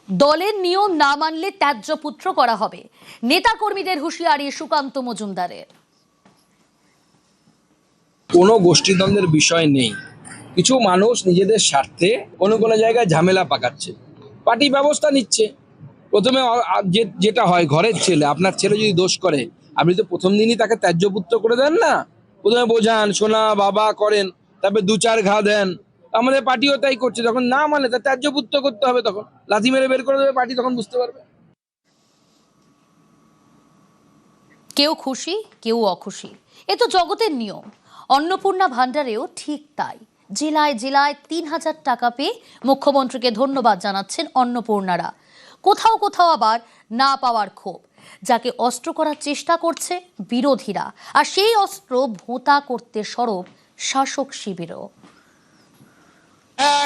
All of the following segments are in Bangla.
দলের নিয়ম না মানলে ত্যায্যপুত্র করা হবে, নেতা কর্মীদের হুঁশিয়ারি সুকান্ত মজুমদারের। কোনো গোষ্ঠীদ্বন্দ্বের বিষয় নেই, কিছু মানুষ নিজেদের স্বার্থে কোনো কোনো জায়গায় ঝামেলা পাকাচ্ছে, পার্টি ব্যবস্থা নিচ্ছে। প্রথমে যেটা হয়, ঘরের ছেলে, আপনার ছেলে যদি দোষ করে আপনি তো প্রথম দিনই তাকে ত্যায্যপুত্র করে দেন না, প্রথমে বোঝান, শোনা বাবা করেন, তারপরে দু চার ঘা দেন। আমাদের পার্টিও তাই করছে, যখন না মানে তা ত্যায্যপুত্র করতে হবে, তখন লাথি মেরে বের করে দেবে পার্টি, তখন বুঝতে পারবে। কেউ খুশি কেউ অখুশি, এ তো জগতের নিয়ম। অন্নপূর্ণা ভান্ডারেও ঠিক তাই। জেলায় জেলায় ৩,০০০ টাকা পেয়ে মুখ্যমন্ত্রীকে ধন্যবাদ জানাচ্ছেন অন্নপূর্ণারা। কোথাও কোথাও আবার না পাওয়ার ক্ষোভ, যাকে অস্ত্র করার চেষ্টা করছে বিরোধীরা, আর সেই অস্ত্র ভোঁতা করতে সরব শাসক শিবিরও।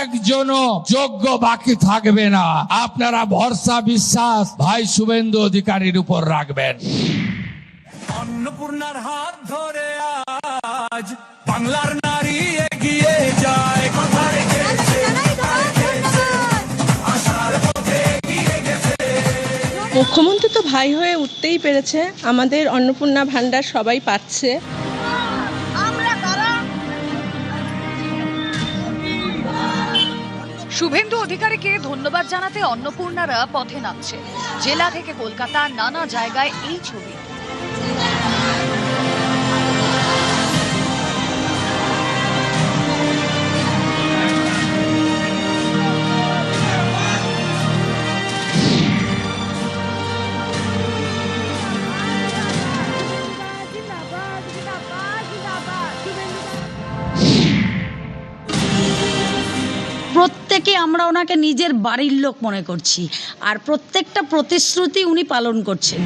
একজনও যোগ্য বাকি থাকবে না। আপনারা ভরসা বিশ্বাস ভাই শুভেন্দু অধিকারীর উপর রাখবেন। অন্নপূর্ণার হাত ধরে আজ বাংলার নারী এগিয়ে যায়, কথা রেখেছে, আশার পথে এগিয়ে গেছে। মুখ্যমন্ত্রী তো ভাই হয়ে উঠতেই পেরেছে, আমাদের অন্নপূর্ণা ভান্ডার সবাই পাচ্ছে। শুভেন্দু অধিকারীকে ধন্যবাদ জানাতে অন্নপূর্ণারা পথে নামছে। জেলা থেকে কলকাতা নানা জায়গায় এই ছবি। প্রত্যেকে আমরা ওনাকে নিজের বাড়ির লোক মনে করছি, আর প্রত্যেকটা প্রতিশ্রুতি উনি পালন করছেন।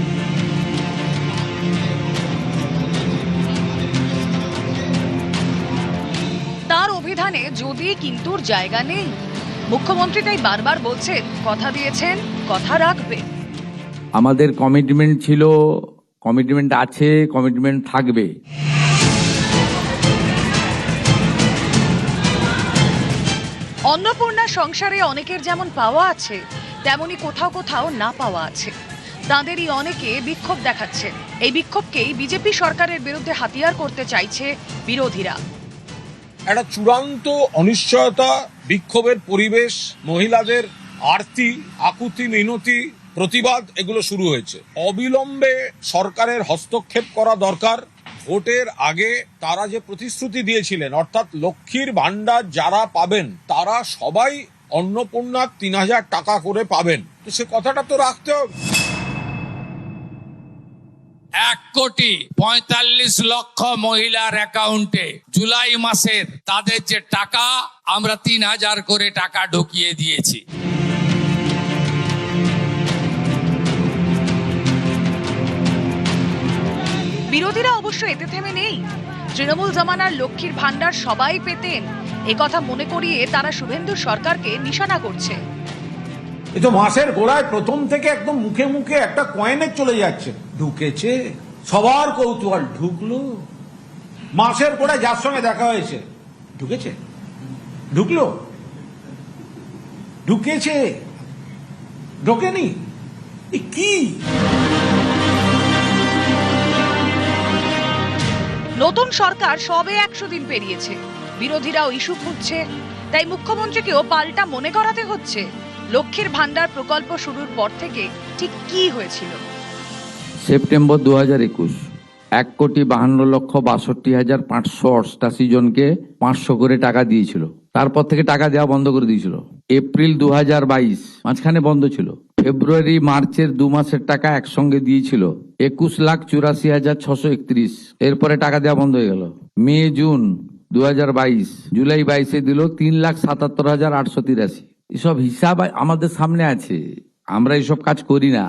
তার অভিধানে যদি কিন্তুর জায়গা নেই। মুখ্যমন্ত্রী তাই বারবার বলছেন, কথা দিয়েছেন কথা রাখবেন। আমাদের কমিটমেন্ট ছিল, কমিটমেন্ট আছে, কমিটমেন্ট থাকবে। অন্নপূর্ণা সংসারে অনেকের যেমন পাওয়া আছে, তেমনি কোথাও কোথাও না পাওয়া আছে। তাঁদেরই অনেকে বিক্ষোভ দেখাচ্ছেন। এই বিক্ষোভকেই বিজেপি সরকারের বিরুদ্ধে হাতিয়ার করতে চাইছে বিরোধীরা। একটা চূড়ান্ত অনিশ্চয়তা, বিক্ষোভের পরিবেশ, মহিলাদের আরতি, আকুতি, মিনতি, প্রতিবাদ, এগুলো শুরু হয়েছে। অবিলম্বে সরকারের হস্তক্ষেপ করা দরকার। ভোটের আগে তারা যে প্রতিশ্রুতি দিয়েছিলেন, অর্থাৎ লক্ষ্মীর ভান্ডার যারা পাবেন তারা সবাই অন্নপূর্ণার ৩,০০০ টাকা করে পাবেন, তো সে কথাটা তো রাখতে হবে। ১,৪৫,০০,০০০ মহিলার অ্যাকাউন্টে জুলাই মাসের তাদের যে টাকা, আমরা ৩,০০০ করে টাকা ঢুকিয়ে দিয়েছি। বিরোধীরা অবশ্য এতে থেমে নেই। তৃণমূল জমানার লক্ষ্মীর ভান্ডার সবাই পেতেন, একথা মনে করিয়ে তারা শুভেন্দু সরকারকে নিশানা করছে। এই তো মাসের গোড়ায় প্রথম থেকে একদম মুখে মুখে একটা কয়েনে চলে যাচ্ছে, ঢুকেছে, সবার কৌতূহল, ঢুকলো। মাসের গোড়ায় যার সঙ্গে দেখা হয়েছে, ঢুকেছে, ঢুকলো, ঢুকেছে, ঢোকেনি, কি? নতুন সরকার সবে ১০০ দিন পেরিয়েছে, বিরোধীরাও ইস্যু খুঁজছে। তাই মুখ্যমন্ত্রীকেও পাল্টা মনে করাতে হচ্ছে লক্ষ্মীর ভান্ডার প্রকল্প শুরুর পর থেকে ঠিক কি হয়েছিল। সেপ্টেম্বর ২০২১ ১,৫২,৬২,৫৮৮ জনকে ৫০০ করে টাকা দিয়েছিল। তারপর থেকে টাকা দেওয়া বন্ধ করে দিয়েছিল। এপ্রিল ২০২২ মাঝখানে বন্ধ ছিল। ফেব্রুয়ারি মার্চের ২ মাসের টাকা একসঙ্গে দিয়েছিল ২১,৮৪,৬৩১। এরপরে টাকা দেওয়া বন্ধ হয়ে গেল। মে জুন ২০২২, জুলাই ২২-এ দিল ৩,৭৭,৮৮৩। এসব হিসাব আমাদের সামনে আছে, আমরা এসব কাজ করি না।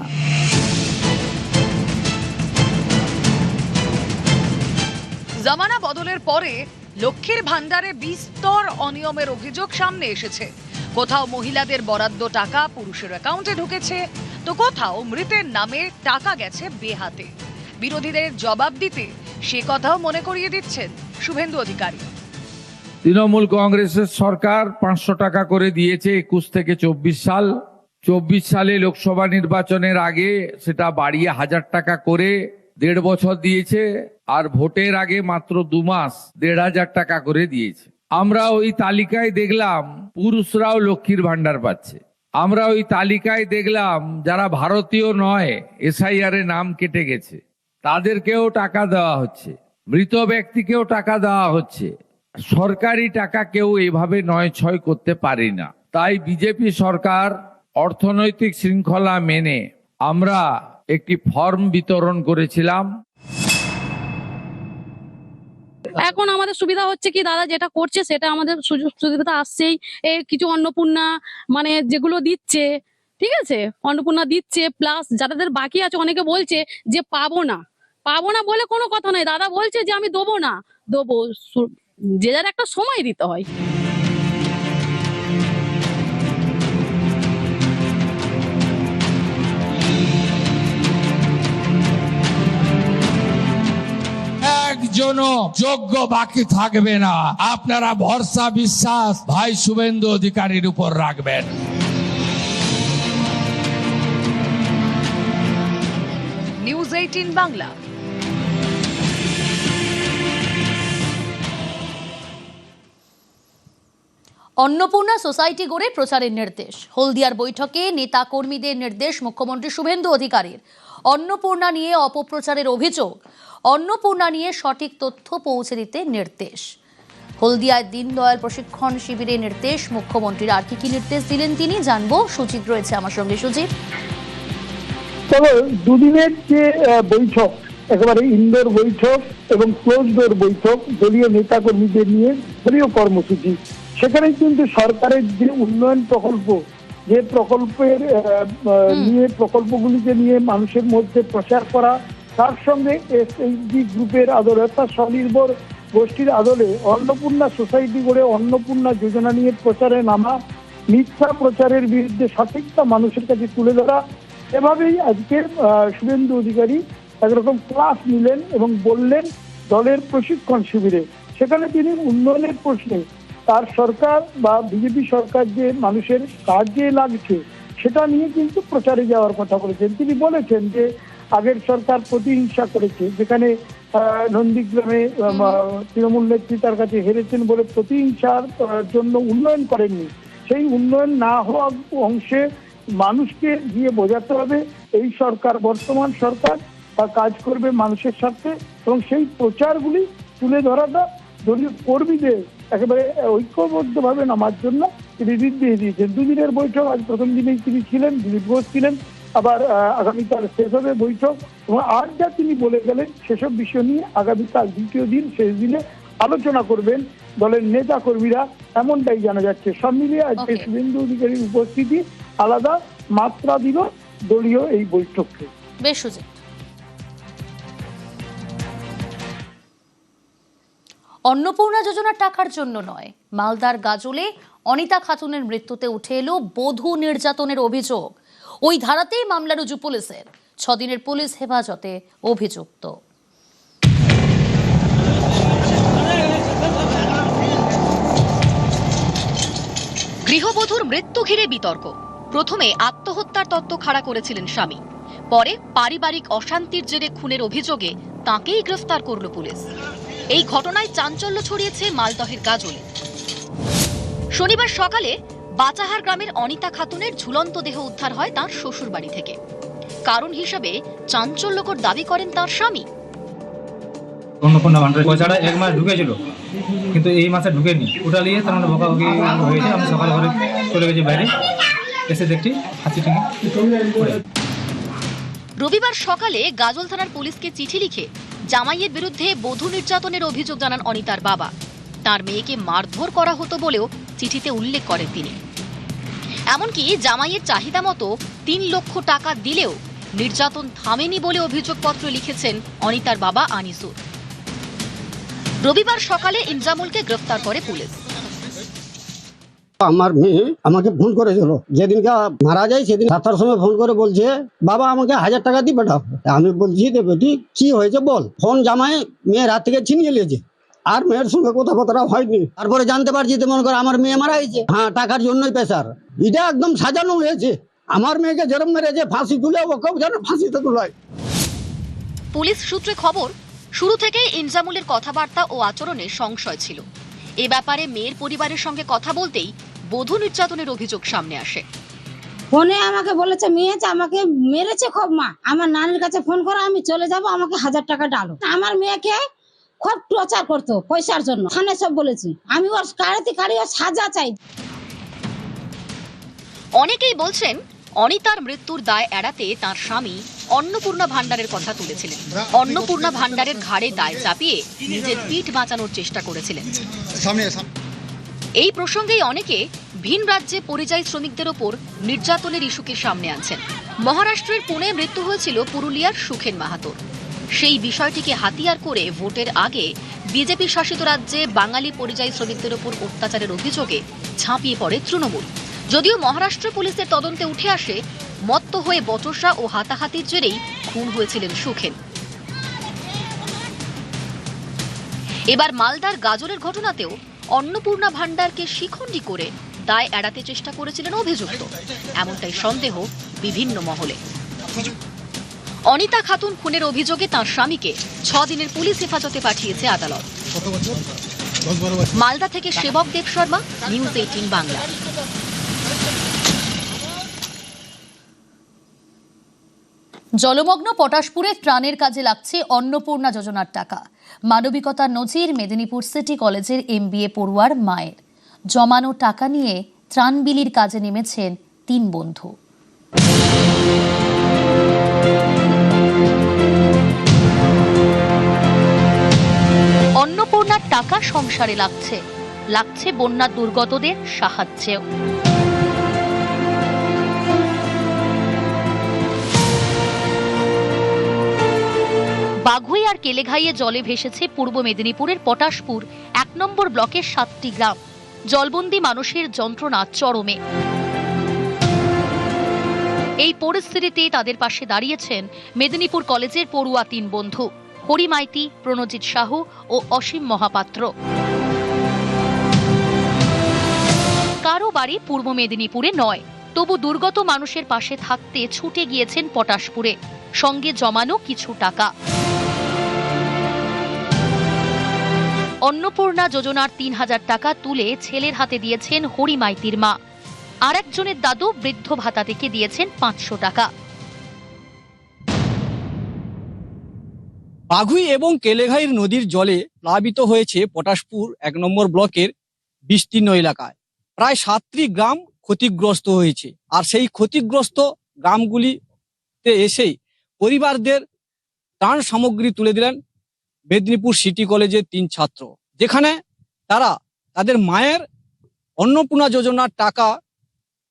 জামানা বদলের পরে লক্ষ্মীর ভান্ডারে বিস্তর অনিয়মের অভিযোগ সামনে এসেছে। কোথাও মহিলাদের বরাদ্দ টাকা পুরুষের অ্যাকাউন্টে ঢুকেছে, তো কোথাও মৃতের নামে টাকা গেছে বেহাতে। বিরোধীদের জবাব দিতে সে কথাও মনে করিয়ে দিচ্ছেন শুভেন্দু অধিকারী। তৃণমূল কংগ্রেসের সরকার ৫০০ টাকা করে দিয়েছে ২১ থেকে ২৪ সাল। 24 সালে লোকসভা নির্বাচনের আগে সেটা বাড়িয়ে 1000 টাকা করে 1.5 বছর দিয়েছে, আর ভোটের আগে মাত্র 2 মাস 1,500 টাকা করে দিয়েছে। আমরা ওই তালিকায় দেখলাম পুরুষরাও লক্ষ্মীর ভান্ডার পাচ্ছে। আমরা ওই তালিকায় দেখলাম যারা ভারতীয় নয়, এসআইআর এ নাম কেটে গেছে, তাদেরকেও টাকা দেওয়া হচ্ছে, মৃত ব্যক্তিকেও টাকা দেওয়া হচ্ছে। সরকারি টাকা কেউ এভাবে নয় ছয় করতে পারি না। তাই বিজেপি সরকার অর্থনৈতিক শৃঙ্খলা মেনে আমরা একটি ফর্ম বিতরণ করেছিলাম। এখন আমাদের সুবিধা হচ্ছে কি দাদা যেটা করছে সেটা আমাদের সুযোগ সুবিধা আসছেই। এই কিছু অন্নপূর্ণা মানে যেগুলো দিচ্ছে, ঠিক আছে, অন্নপূর্ণা দিচ্ছে, প্লাস যাদের বাকি আছে অনেকে বলছে যে পাবো না বলে কোনো কথা নাই। দাদা বলছে যে আমি দেবো না, দেবো, যে যার একটা সময় দিতে হয়। একজনও যোগ্য বাকি থাকবে না। আপনারা ভরসা বিশ্বাস ভাই শুভেন্দু অধিকারীর উপর রাখবেন। নিউজ 18 বাংলা। অন্নপূর্ণা সোসাইটি গড়ে প্রচারের নির্দেশ। হলদিয়ার বৈঠকে নেতা কর্মীদের নির্দেশ মুখ্যমন্ত্রী শুভেন্দু অধিকারীর। অন্নপূর্ণা নিয়ে অপপ্রচারের অভিযোগ, অন্নপূর্ণা নিয়ে সঠিক তথ্য পৌঁছে দিতে নির্দেশ। হলদিয়ায় দীনদয়াল প্রশিক্ষণ শিবিরে নির্দেশ মুখ্যমন্ত্রীর। আর কি নির্দেশ দিলেন তিনি জানবো। সুজিত রয়েছে আমার সঙ্গে। সুজিত, তবে দুদিনের যে বৈঠক, একেবারে ইনডোর বৈঠক এবং ক্লোজ ডোর বৈঠক, দলীয় নেতা কর্মীদের নিয়ে দলীয় কর্মসূচি, সেখানে কিন্তু সরকারের যে উন্নয়ন প্রকল্প, যে প্রকল্পের নিয়ে প্রকল্পগুলিকে নিয়ে মানুষের মধ্যে প্রচার করা, তার সঙ্গে এসএইচজি গ্রুপের আদলে অর্থাৎ স্বনির্ভর গোষ্ঠীর আদলে অন্নপূর্ণা সোসাইটি গড়ে অন্নপূর্ণা যোজনা নিয়ে প্রচারে নামা, মিথ্যা প্রচারের বিরুদ্ধে সঠিকটা মানুষের কাছে তুলে ধরা, এভাবেই আজকে শুভেন্দু অধিকারী একরকম ক্লাস নিলেন এবং বললেন দলের প্রশিক্ষণ শিবিরে। সেখানে তিনি উন্নয়নের প্রশ্নে তার সরকার বা বিজেপি সরকার যে মানুষের কাজে লাগছে সেটা নিয়ে কিন্তু প্রচারে যাওয়ার কথা বলেছেন। তিনি বলেছেন যে আগের সরকার প্রতিহিংসা করেছে, যেখানে নন্দীগ্রামে তৃণমূল নেত্রী তার কাছে হেরেছেন বলে প্রতিহিংসার জন্য উন্নয়ন করেননি। সেই উন্নয়ন না হওয়া অংশে মানুষকে গিয়ে বোঝাতে হবে এই সরকার, বর্তমান সরকার, তা কাজ করবে মানুষের সাথে, এবং সেই প্রচারগুলি তুলে ধরাটা দলীয় কর্মীদের একেবারে ঐক্যবদ্ধভাবে নামার জন্য তিনি নির্দেশ দিয়েছেন। দুদিনের বৈঠক, আজ প্রথম দিনেই তিনি ছিলেন, দিলীপ ঘোষ ছিলেন, আবার আগামীকাল শেষ হবে বৈঠক, এবং আর যা তিনি বলে গেলেন সেসব বিষয় নিয়ে আগামীকাল দ্বিতীয় দিন শেষ দিনে আলোচনা করবেন দলের নেতা কর্মীরা, এমনটাই জানা যাচ্ছে। সব মিলিয়ে আজকে শুভেন্দু অধিকারীর উপস্থিতি আলাদা মাত্রা দিল দলীয় এই বৈঠককে। বেশ সুজিত। অন্নপূর্ণা যোজনার টাকার জন্য নয়, মালদার গাজলে অনিতা খাতুনের মৃত্যুতে উঠে এলো বধূ নির্যাতনের অভিযোগ। ওই ধারাতেই মামলা রুজু পুলিশের। 6 দিনের পুলিশ হেফাজতে অভিযুক্ত। গৃহবধূর মৃত্যু ঘিরে বিতর্ক। প্রথমে আত্মহত্যার তত্ত্ব খাড়া করেছিলেন স্বামী, পরে পারিবারিক অশান্তির জেরে খুনের অভিযোগে তাঁকেই গ্রেফতার করল পুলিশ। এই ঘটনায় চাঞ্চল্য ছড়িয়েছে মালদহের গাজলে। শনিবার সকালে বাচাহার গ্রামের অনিতা খাতুনের ঝুলন্ত দেহ উদ্ধার হয় তাঁর শ্বশুর বাড়ি থেকে। কারণ হিসেবে চাঞ্চল্যকর দাবি করেন তাঁর স্বামী। অন্নপূর্ণা ভান্ডারে পয়সাটা 1 মাস ঢুকেছিল, কিন্তু এই মাসে ঢুকেনি। ওটা নিয়ে তার মানে বকাবকি হয়েছে। আমি সকাল ঘরে চলে গেছি বাইরে, এসে দেখছি হাসি ঠেঙে। রবিবার সকালে গাজল থানার পুলিশকে চিঠি লিখে জামাইয়ের বিরুদ্ধে বধূ নির্যাতনের অভিযোগ জানান অনিতার বাবা। তার মেয়েকে মারধর করা হতো বলেও চিঠিতে উল্লেখ করেন তিনি। এমনকি জামাইয়ের চাহিদা মতো 3 লক্ষ টাকা দিলেও নির্যাতন থামেনি বলে অভিযোগপত্র লিখেছেন অনিতার বাবা আনিসুর। রবিবার সকালে ইনজামুলকে গ্রেফতার করে পুলিশ। আমার মেয়ে আমাকে ফোন করেছিল, যেদিনকে মারা যায় সেদিন 7টার সময় ফোন করে বলছে বাবা আমাকে 1000 টাকা দিয়ে পাঠাও। আমি বলছি বেটি কি হয়েছে বল। ফোন জামাই মেয়ে রাত থেকে ছিনিয়ে নিয়েছে, আর মেয়ের সঙ্গে কথাবার্তা হয়নি। তারপরে জানতে পারছি মনে করে আমার মেয়ে মারা গেছে। হ্যাঁ, টাকার জন্যই প্রেসার। এটা একদম সাজানো হয়েছে, আমার মেয়েকে যেরকম মেরেছে ফাঁসি তুলে ওকেও যেন ফাঁসিতে তুলায়। পুলিশ সূত্রে খবর, শুরু থেকেই ইনজামুলের কথাবার্তা ও আচরণে সংশয় ছিল। এ ব্যাপারে মেয়ের পরিবারের সঙ্গে কথা বলতেই বধূ নির্যাতনের অভিযোগ সামনে আসে। ফোনে আমাকে বলেছে মেয়ে আমাকে মেরেছে খুব, মা আমার নানির কাছে ফোন করো, আমি চলে যাব, আমাকে 1000 টাকা ডালো। আমার মেয়েকে খুব টর্চার করতো পয়সার জন্য, থানায় সব বলেছি। আমি ওর কাড়ি ওর সাজা চাই। অনেকেই বলছেন অনিতার মৃত্যুর দায় এড়াতে তার স্বামী অন্নপূর্ণা ভান্ডারের কথা তুলেছিলেন। অন্নপূর্ণা ভান্ডারের ঘাড়ে দায় চাপিয়ে নিজের পিঠ বাঁচানোর চেষ্টা করেছিলেন। এই প্রসঙ্গেই অনেকে ভিন রাজ্যে পরিযায়ী শ্রমিকদের ওপর নির্যাতনের ইস্যুকে সামনে আনছেন। মহারাষ্ট্রের পুনে মৃত্যু হয়েছিল পুরুলিয়ার সুখেন মাহাতোর। সেই বিষয়টিকে হাতিয়ার করে ভোটের আগে বিজেপি শাসিত রাজ্যে বাঙালি পরিযায়ী শ্রমিকদের ওপর অত্যাচারের অভিযোগে ঝাঁপিয়ে পড়ে তৃণমূল। যদিও মহারাষ্ট্র পুলিশের তদন্তে উঠে আসে মত্ত হয়ে বচসা ও হাতাহাতির জেরেই খুন হয়েছিলেন সুখেন। এবার মালদার গাজলের ঘটনাতেও অন্নপূর্ণা ভান্ডারকে শিখণ্ডী করে দায় এড়াতে চেষ্টা করেছিলেন অভিযুক্ত, এমনটাই সন্দেহ বিভিন্ন মহলে। অনিতা খাতুন খুনের অভিযোগে তাঁর স্বামীকে 6 দিনের পুলিশ হেফাজতে পাঠিয়েছে আদালত। মালদা থেকে সেবক দেব শর্মা, নিউজ 18 বাংলা। জলমগ্ন পটাশপুরে ত্রাণের কাজে লাগছে অন্নপূর্ণা যোজনার টাকা। মানবিকতার নজির মেদিনীপুর সিটি কলেজের MBA পড়ুয়ার মায়ের। জমানো টাকা নিয়ে ত্রাণ বিলির কাজে নেমেছেন 3 বন্ধু। অন্নপূর্ণার টাকা সংসারে লাগছে বন্যা দুর্গতদের সাহায্যেও। বাঘুই আর কেলেঘাইয়ে জলে ভেসেছে পূর্ব মেদিনীপুরের পটাশপুর 1 নম্বর ব্লকের 7টি গ্রাম। জলবন্দী মানুষের যন্ত্রণা চরমে। এই পরিস্থিতিতে তাদের পাশে দাঁড়িয়েছেন মেদিনীপুর কলেজের পড়ুয়া 3 বন্ধু, হরি মাইতি, প্রণজিৎ সাহু ও অসীম মহাপাত্র। কারো বাড়ি পূর্ব মেদিনীপুরে নয়, তবু দুর্গত মানুষের পাশে থাকতে ছুটে গিয়েছেন পটাশপুরে, সঙ্গে জমানো কিছু টাকা। অন্নপূর্ণা যোজনার 3000 টাকা তুলে ছেলের হাতে দিয়েছেন হরি মাইতির মা। আর একজনের দাদু বৃদ্ধ ভাতা থেকে দিয়েছেন 500 টাকা। বাঘুই এবং কেলেঘাইয়ের নদীর জলে প্লাবিত হয়েছে পটাশপুর 1 নম্বর ব্লকের বিস্তীর্ণ এলাকায়। প্রায় 7টি গ্রাম ক্ষতিগ্রস্ত হয়েছে। আর সেই ক্ষতিগ্রস্ত গ্রামগুলিতে এসেই পরিবারদের ত্রাণ সামগ্রী তুলে দিলেন মেদিনীপুর সিটি কলেজের 3 ছাত্র, যেখানে তারা তাদের মায়ের অন্নপূর্ণা যোজনার টাকা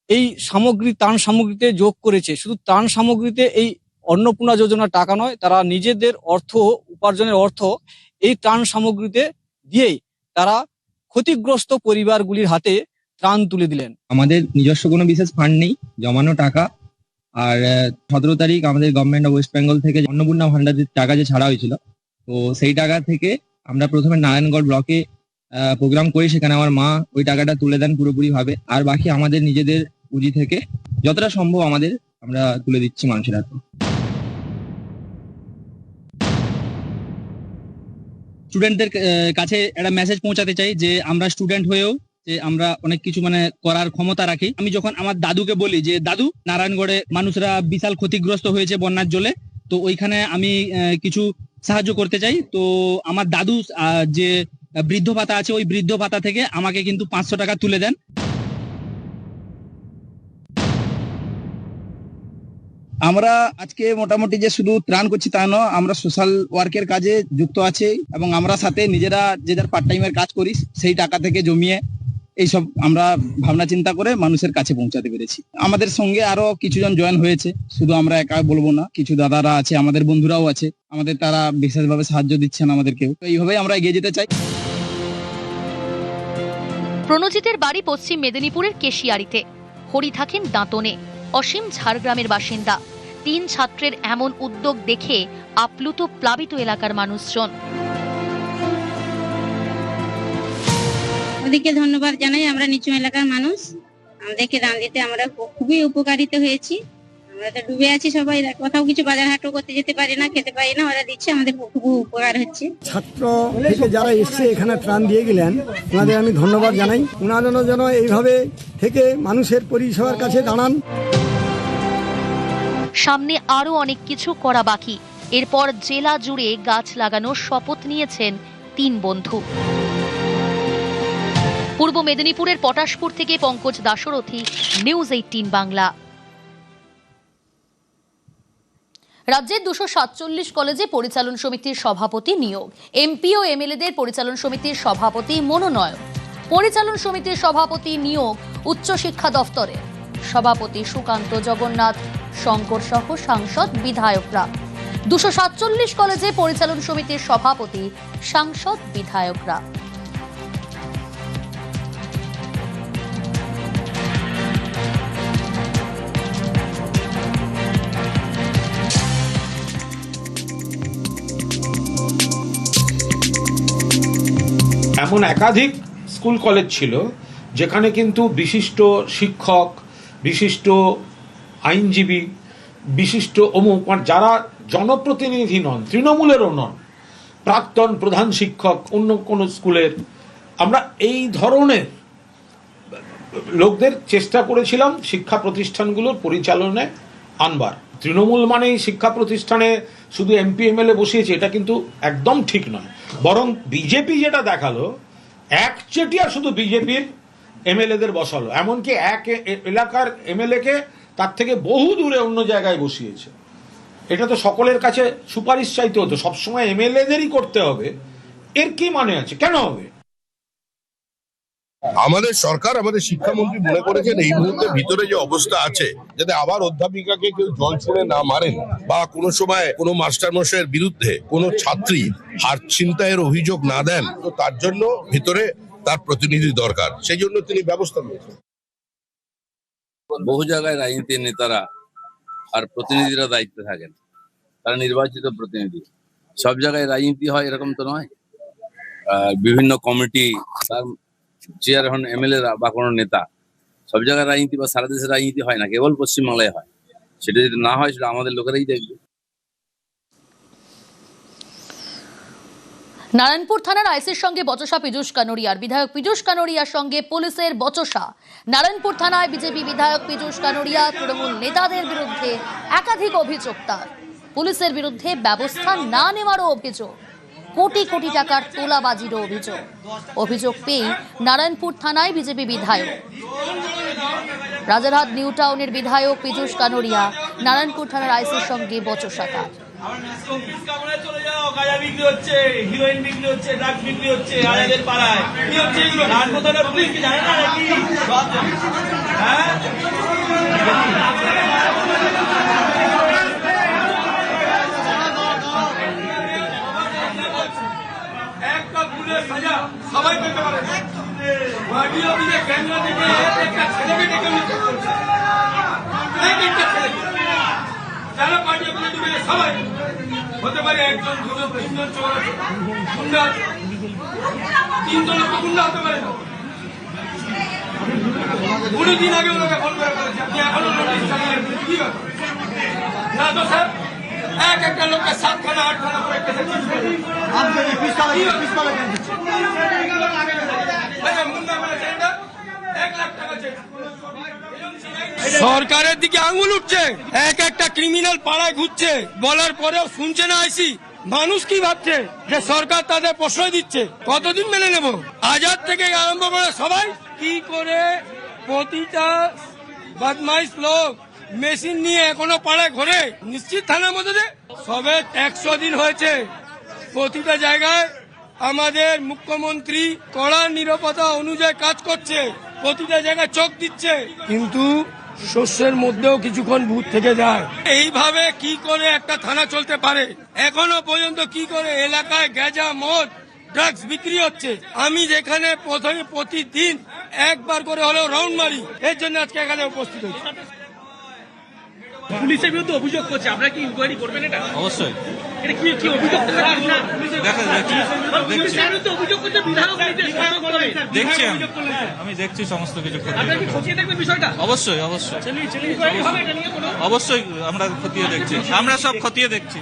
এই ত্রাণ সামগ্রীতে যোগ করেছে। শুধু ত্রাণ সামগ্রীতে এই অন্নপূর্ণা যোজনার টাকা নয়, তারা নিজেদের উপার্জনের অর্থ এই ত্রাণ সামগ্রীতে দিয়েই তারা ক্ষতিগ্রস্ত পরিবারগুলির হাতে ত্রাণ তুলে দিলেন। আমাদের নিজস্ব কোনো বিশেষ ফান্ড নেই, জমানো টাকা। আর 17 তারিখ আমাদের গভর্নমেন্ট অফ ওয়েস্ট বেঙ্গল থেকে অন্নপূর্ণা ভান্ডারের টাকা যে ছাড়া হয়েছিল, তো সেই টাকা থেকে আমরা প্রথমে নারায়ণগড় ব্লকে প্রোগ্রাম করি, সেখানে আমার মা ওই টাকাটা তুলে দেন পুরোপুরি ভাবে। আর বাকি আমাদের নিজেদের পুঁজি থেকে যতটা সম্ভব আমরা তুলে দিচ্ছি মানুষের হাতে। স্টুডেন্টদের কাছে একটা মেসেজ পৌঁছাতে চাই যে আমরা স্টুডেন্ট হয়েও যে আমরা অনেক কিছু করার ক্ষমতা রাখি। আমি যখন আমার দাদুকে বলি যে দাদু, নারায়ণগড়ে মানুষরা বিশাল ক্ষতিগ্রস্ত হয়েছে বন্যার জলে, তো ওইখানে আমি কিছু সাহায্য করতে চাই। তো আমার দাদু যে বৃদ্ধ ভাতা আছে, ওই বৃদ্ধ ভাতা থেকে আমাকে কিন্তু 500 টাকা তুলে দেন। আমরা আজকে মোটামুটি যে শুধু ত্রাণ করছি তা নয়, আমরা সোশ্যাল ওয়ার্কের কাজে যুক্ত আছি এবং আমরা সাথে নিজেরা যে যার পার্ট টাইমের কাজ করি, সেই টাকা থেকে জমিয়ে এইসব আমরা ভাবনা চিন্তা করে মানুষের কাছে পৌঁছাতে পেরেছি। আমাদের সঙ্গে আরো কিছুজন জয়েন হয়েছে, শুধু আমরা একা বলবো না, কিছু দাদারা আছে, আমাদের বন্ধুরাও আছে, আমাদের তারা বিশেষভাবে সাহায্য দিচ্ছেন আমাদেরকেও। তো এইভাবেই আমরা এগিয়ে যেতে চাই। প্রণজিতের বাড়ি পশ্চিম মেদিনীপুরের কেশিয়ারিতে, হরি থাকেন দাঁতনে, অসীম ঝাড়গ্রামের বাসিন্দা। 3 ছাত্রের এমন উদ্যোগ দেখে আপ্লুত প্লাবিত এলাকার মানুষজন। ওদিকে ধন্যবাদ জানাই, আমরা নিচু এলাকার মানুষ, আমাদেরকে দান দিতে আমরা খুবই উপকারিত হয়েছি। আমরা তো ডুবে আছি সবাই, কোথাও কিছু বাজার হাটও করতে যেতে পারি না, খেতে পারি না, ওরা দিচ্ছে, আমাদের খুব উপকার হচ্ছে। ছাত্র থেকে যারা এসছে এখানে ত্রাণ দিয়ে গেলেন, ওনাদের আমি ধন্যবাদ জানাই। ওনারা যেন এইভাবে থেকে মানুষের পরিষেবার কাছে দাঁড়ান। সামনে আরো অনেক কিছু করা বাকি। এরপর জেলা জুড়ে গাছ লাগানোর শপথ নিয়েছেন 3 বন্ধু। পূর্ব মেদিনীপুরের পটাশপুর থেকে পঙ্কজ দাশরথী, নিউজ 18 বাংলা। রাজ্যের 247 কলেজে পরিচালন সমিতির সভাপতি নিয়োগ। এমপি ও এমএলএদের পরিচালন সমিতির সভাপতি মনোনয়ন। পরিচালন সমিতির সভাপতি নিয়োগ উচ্চশিক্ষা দফতরে। সভাপতি সুকান্ত জগন্নাথ, শঙ্কর সহ সাংসদ বিধায়করা। 247 কলেজে পরিচালন সমিতির সভাপতি, সাংসদ বিধায়করা। এমন একাধিক স্কুল কলেজ ছিল যেখানে কিন্তু বিশিষ্ট শিক্ষক, বিশিষ্ট আইনজীবী, বিশিষ্ট যারা জনপ্রতিনিধি নন, তৃণমূলেরও নন, প্রাক্তন প্রধান শিক্ষক অন্য কোনো স্কুলের, আমরা এই ধরনের লোকদের চেষ্টা করেছিলাম শিক্ষা প্রতিষ্ঠানগুলোর পরিচালনায় আনবার। তৃণমূল মানেই শিক্ষা প্রতিষ্ঠানে শুধু এমপি এমএলএ বসিয়েছে, এটা কিন্তু একদম ঠিক নয়। বরং বিজেপি যেটা দেখালো, একচেটিয়া শুধু বিজেপির এমএলএদের বসালো, এমনকি এক এলাকার এমএলএকে তার থেকে বহু দূরে অন্য জায়গায় বসিয়েছে। এটা তো সকলের কাছে সুপারিশ চাইতে হতো, সবসময় এমএলএদেরই করতে হবে, এর কি মানে আছে? কেন হবে? আমাদের সরকার, আমাদের শিক্ষামন্ত্রী মনে করেছেন এই মুহূর্তে ভিতরে যে অবস্থা আছে, যাতে আবার অধ্যাপিকাকে কেউ জল ছুঁড়ে না মারেন বা কোনো সময় কোনো মাস্টারমশাইয়ের বিরুদ্ধে কোনো ছাত্রী হার ছিনতাইয়ের অভিযোগ না দেন, তো তার জন্য ভিতরে তার প্রতিনিধি দরকার, সেই জন্য তিনি ব্যবস্থা নিয়েছেন। বহু জায়গায় রাজনীতির নেতারা আর প্রতিনিধিরা দায়িত্বে থাকেন, তারা নির্বাচিত প্রতিনিধি। সব জায়গায় রাজনীতি হয় এরকম তো নয়। বিভিন্ন কমিটি, তার চেয়ার হন এমএলএরা বা কোনো নেতা। সব জায়গায় রাজনীতি বা সারা দেশে রাজনীতি হয় না, কেবল পশ্চিমবাংলায় হয়। সেটা যদি না হয় সেটা আমাদের লোকেরাই দেখবে। নারায়ণপুর থানার আইসির সঙ্গে বচসা পীযূষ কানোরিয়ার। বিধায়ক পীযূষ কানোরিয়ার সঙ্গে পুলিশের বচসা। নারায়ণপুর থানায় বিজেপি বিধায়ক পীযূষ কানোরিয়া তৃণমূল নেতাদের বিরুদ্ধে একাধিক অভিযোগ তার। পুলিশের বিরুদ্ধে ব্যবস্থা না নেওয়ারও অভিযোগ। কোটি কোটি টাকার তোলাবাজিরও অভিযোগ। অভিযোগ পেয়ে নারায়ণপুর থানায় বিজেপি বিধায়ক। রাজারহাট নিউ টাউনের বিধায়ক পীযূষ কানোরিয়া নারায়ণপুর থানার আইসির সঙ্গে বচসা তার। গাঁজা বিক্রি হচ্ছে, হিরোইন বিক্রি হচ্ছে, ড্রাগস বিক্রি হচ্ছে আমাদের পাড়ায়। কি হচ্ছে এগুলো? নাটবদলের পুলিশ কি জানে না নাকি? হ্যাঁ, একটা ভুলের সাজা সবাই পেতে পারে। পার্টি অফিসে ক্যামেরা থেকে একটা ছেলেকে ডেকে নিতে করছে, একটা ছেলেকে যারা পার্টি অফিসে ঢুকে সবাই হতে পারে একজন, দুজন, তিনজন চোর গুন্ডা, 3 জন গুন্ডা হতে পারে না। 20 দিন আগে ওনাকে ফোন করে বলেছে আপনি এখনো নোটিশ চালিয়ে কি ব্যাপার? না তো স্যার, একটা লোককে 7 খানা 8 খানা করে কেসে চিঠি করে মুন্ডা বলেছে এটা 1 লাখ টাকা চেক। সরকারের দিকে আঙুল উঠছে, একটা ক্রিমিনাল পাড়ায় ঘুরছে, বলার পরেও শুনছে না আইসি। মানুষ কি ভাবছে যে সরকার তাদের প্রশ্রয় দিচ্ছে? কতদিন মেনে নেব? আজাদ থেকে আরম্ভ করে সবাই কি করে প্রতিটা বদমাইশ লোক মেশিন নিয়ে এখনো পাড়ায় ঘোরে। নিশ্চিত থানার মধ্যে সবে 100 দিন হয়েছে। প্রতিটা জায়গায় আমাদের মুখ্যমন্ত্রী কড়া নিরাপত্তা অনুযায়ী কাজ করছে, প্রতিটা জায়গায় চোখ দিচ্ছে, কিন্তু শস্যের মধ্যেও কিছুক্ষণ ভূত থেকে যায়। এইভাবে কি করে একটা থানা চলতে পারে? এখনো পর্যন্ত কি করে এলাকায় গাঁজা, মদ, ড্রাগস বিক্রি হচ্ছে? আমি যেখানে প্রতিদিন একবার করে হলেও রাউন্ড মারি, এর জন্য আজকে এখানে উপস্থিত হয়েছি। পুলিশের বিরুদ্ধে অভিযোগ করছে, আপনারা কি ইনকোয়ারি করবেন এটা? অবশ্যই। এটা কি অভিযোগ করছে? পুলিশের বিরুদ্ধে অভিযোগ করছে বিধায়ক দেখছি আমি দেখছি সমস্ত কিছু। আপনারা কি খতিয়ে দেখবেন বিষয়টা? অবশ্যই অবশ্যই অবশ্যই আমরা খতিয়ে দেখছি, আমরা সব খতিয়ে দেখছি।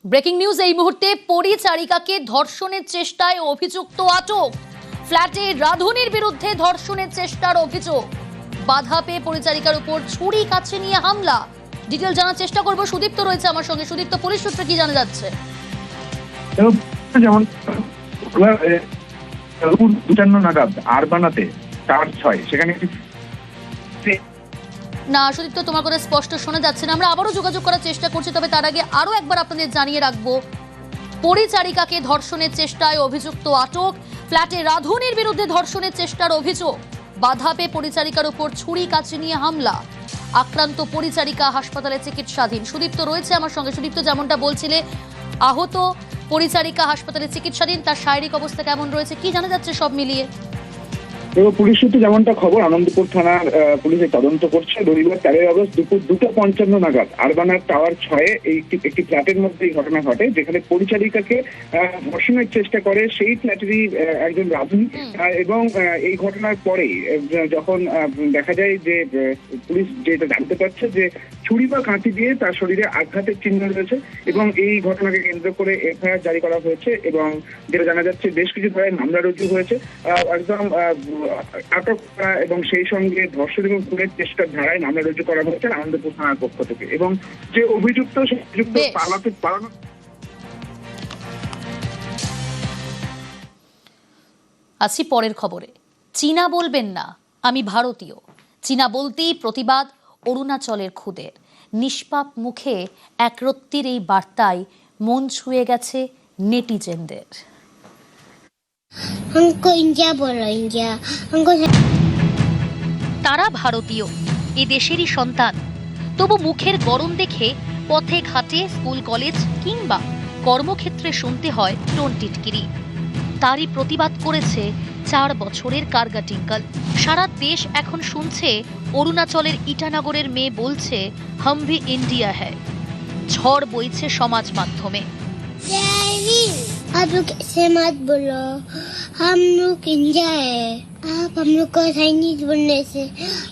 ব্রেকিং নিউজ এই মুহূর্তে, পরিচারিকাকে ধর্ষণের চেষ্টায় অভিযুক্ত আটক। ফ্ল্যাটে রাঁধুনির বিরুদ্ধে ধর্ষণের চেষ্টার অভিযোগ। বাধা পেয়ে পরিচারিকার উপর ছুরি কাছে নিয়ে হামলা। ডিটেল জানার চেষ্টা করব, সুদীপ্ত রয়েছে আমার সঙ্গে। সুদীপ্ত, পুলিশ সূত্রে কি জানা যাচ্ছে? যেমন 55 নাগাদ আরবানাতে টাওয়ার 6 সেখানে না সুদীপ্ত, তোমার কথা স্পষ্ট শোনা যাচ্ছে না। আমরা আবারও যোগাযোগ করার চেষ্টা করছি, তবে তার আগে আরো একবার আপনাদের জানিয়ে রাখবো, পরিচারিকাকে ধর্ষণের চেষ্টায় অভিযুক্ত আটক। ফ্ল্যাটে রাঁধুনির বিরুদ্ধে ধর্ষণের চেষ্টার অভিযোগ। বাধা পেয়ে পরিচারিকার উপর ছুরি কাছে নিয়ে হামলা। আক্রান্ত পরিচারিকা হাসপাতালে চিকিৎসাধীন। সুদীপ্ত রয়েছে আমার সঙ্গে। সুদীপ্ত, যেমনটা বলছিলে, আহত পরিচারিকা হাসপাতালে চিকিৎসাধীন, তার শারীরিক অবস্থা কেমন রয়েছে, কি জানা যাচ্ছে সব মিলিয়ে? পুলিশ সূত্রে যেমনটা খবর, আনন্দপুর থানার পুলিশের তদন্ত করছে। রবিবার 13 আগস্ট দুপুর 2:55 নাগাদ আরবানার টাওয়ার 6 একটি ফ্ল্যাটের মধ্যে এই ঘটনা ঘটে, যেখানে পরিচারিকাকে ধর্ষণের চেষ্টা করে সেই ফ্ল্যাটেরই একজন রাঁধুনি। এবং এই ঘটনার পরে যখন দেখা যায় যে পুলিশ যেটা জানতে পারছে যে ছুরি বা কাঁচি দিয়ে তার শরীরে আঘাতের চিহ্ন রয়েছে, এবং এই ঘটনাকে কেন্দ্র করে এফআইআর জারি করা হয়েছে। এবং যেটা জানা যাচ্ছে বেশ কিছু ধারায় মামলা রুজু হয়েছে, একদম আটক এবং সেই সঙ্গে ধর্ষণ এবং খুনের চেষ্টার ধারায় মামলা রুজু করা হয়েছে আনন্দপুর থানার পক্ষ থেকে। এবং যে অভিযুক্ত সেই অভিযুক্ত পালানো। আসি পরের খবরে। চীনা বলবেন না, আমি ভারতীয়। চীনা বলতেই প্রতিবাদ অরুণাচলের খুদের। নিষ্পাপ মুখে একরত্তির এই বার্তায় মন ছুঁয়ে গেছে নেটিজেনদের। তারা ভারতীয়, এ দেশেরই সন্তান, তবু মুখের গরম দেখে পথে ঘাটে, স্কুল কলেজ কিংবা কর্মক্ষেত্রে শুনতে হয় টোন টিটকিরি। তারই প্রতিবাদ করেছে 4 বছরের কার্গা টিঙ্কল। সারা দেশ এখন শুনছে অরুণাচলের ইটানগরের মেয়ে বলছে হাম ভি ইন্ডিয়া হ্যায়। ঝড় বইছে সমাজ মাধ্যমে। आप लोग ऐसे मत बोलो, हम लोग इंडिया है। आप हम लोग को चाइनीज बोलने से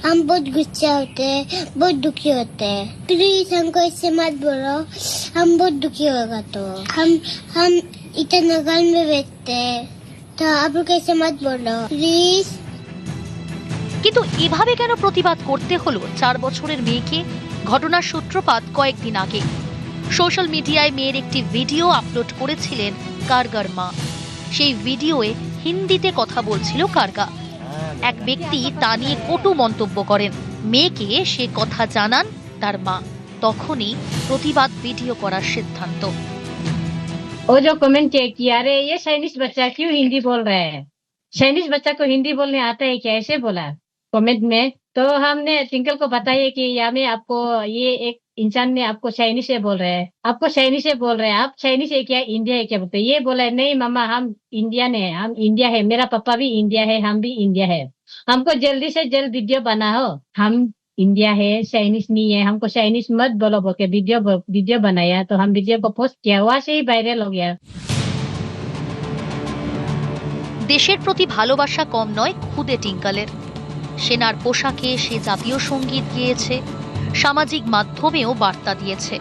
हम बहुत गुस्सा होते हैं, बहुत दुखी होते हैं। प्लीज हमको ऐसे मत बोलो, हम बहुत दुखी होगा। तो हम ईटानगर में बैठते हैं, तो आप लोग ऐसे मत बोलो प्लीज। কিন্তু এভাবে কেন প্রতিবাদ করতে হলো 4 বছরের মেয়েকে? ঘটনার সূত্রপাত কয়েকদিন আগে। সোশ্যাল মিডিয়ায় মেয়ের একটি ভিডিও আপলোড করেছিলেন কার্গার মা। সেই ভিডিওয়ে হিন্দিতে কথা বলছিল কার্গা। এক ব্যক্তি তা নিয়ে কটু মন্তব্য করেন। মেয়েকে সে কথা জানান তার মা। তখনই প্রতিবাদ ভিডিও করার সিদ্ধান্ত। वो जो कमेंट किया, अरे ये चाइनीज बच्चा क्यों हिंदी बोल रहा है? चाइनीज बच्चा को हिंदी बोलने आता है क्या? ऐसे बोला कमेंट में। तो हमने टिंकल को बताया कि यहाँ में आपको ये एक इंसान ने आपको चाइनीज से बोल रहे हैं, आपको चाइनीज से बोल रहे हैं, आप चाइनीज है क्या, इंडिया है क्या बोलते? ये बोला नहीं मामा, हम इंडियन है, हम इंडिया है, मेरा पापा भी इंडिया है, हम भी इंडिया है। हमको जल्दी से जल्द वीडियो बनाओ, हम इंडिया है, चाइनीज नहीं है, हमको चाइनीज मत बोलो बोल के वीडियो बनाया। तो हम वीडियो को पोस्ट किया, वहां से ही वायरल हो गया। দেশের প্রতি ভালোবাসা কম নয় খুদে টিঙ্কলের। সেনার পোশাকে সে জাতীয় সঙ্গীত গেয়েছে, সামাজিক মাধ্যমেও বার্তা দিয়েছে।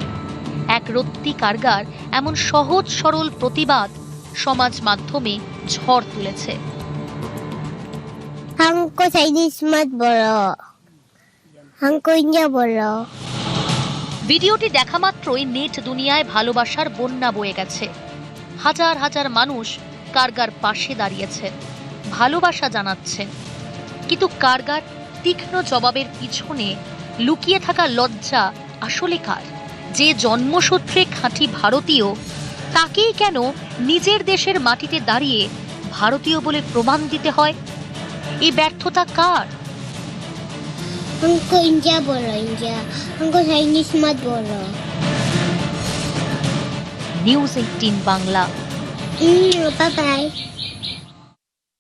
এক রত্তি কার্গার এমন সহজ সরল প্রতিবাদ সমাজ মাধ্যমে ঝড় তুলেছে। हमको चाइनीज मत बोलो, हमको इंडिया बोलो। ভিডিওটি দেখা মাত্রই নেট দুনিয়ায় ভালোবাসার বন্যা বয়ে গেছে। হাজার হাজার মানুষ কার্গার পাশে দাঁড়িয়েছেন, ভালোবাসা জানাচ্ছেন। কিন্তু কার্গার তীক্ষ্ণ জবাবের পিছনে লুকিয়ে থাকা লজ্জা আসলে কার? যে জন্মসূত্রে খাঁটি ভারতীয়, তাকেই কেন নিজের দেশের মাটিতে দাঁড়িয়ে ভারতীয় বলে প্রমাণ দিতে হয়? এই ব্যর্থতা কার? हमको इंडिया बोलो, इंडिया, हमको चाइनीज मत बोलो। নিউজ 18 বাংলা। Bye bye.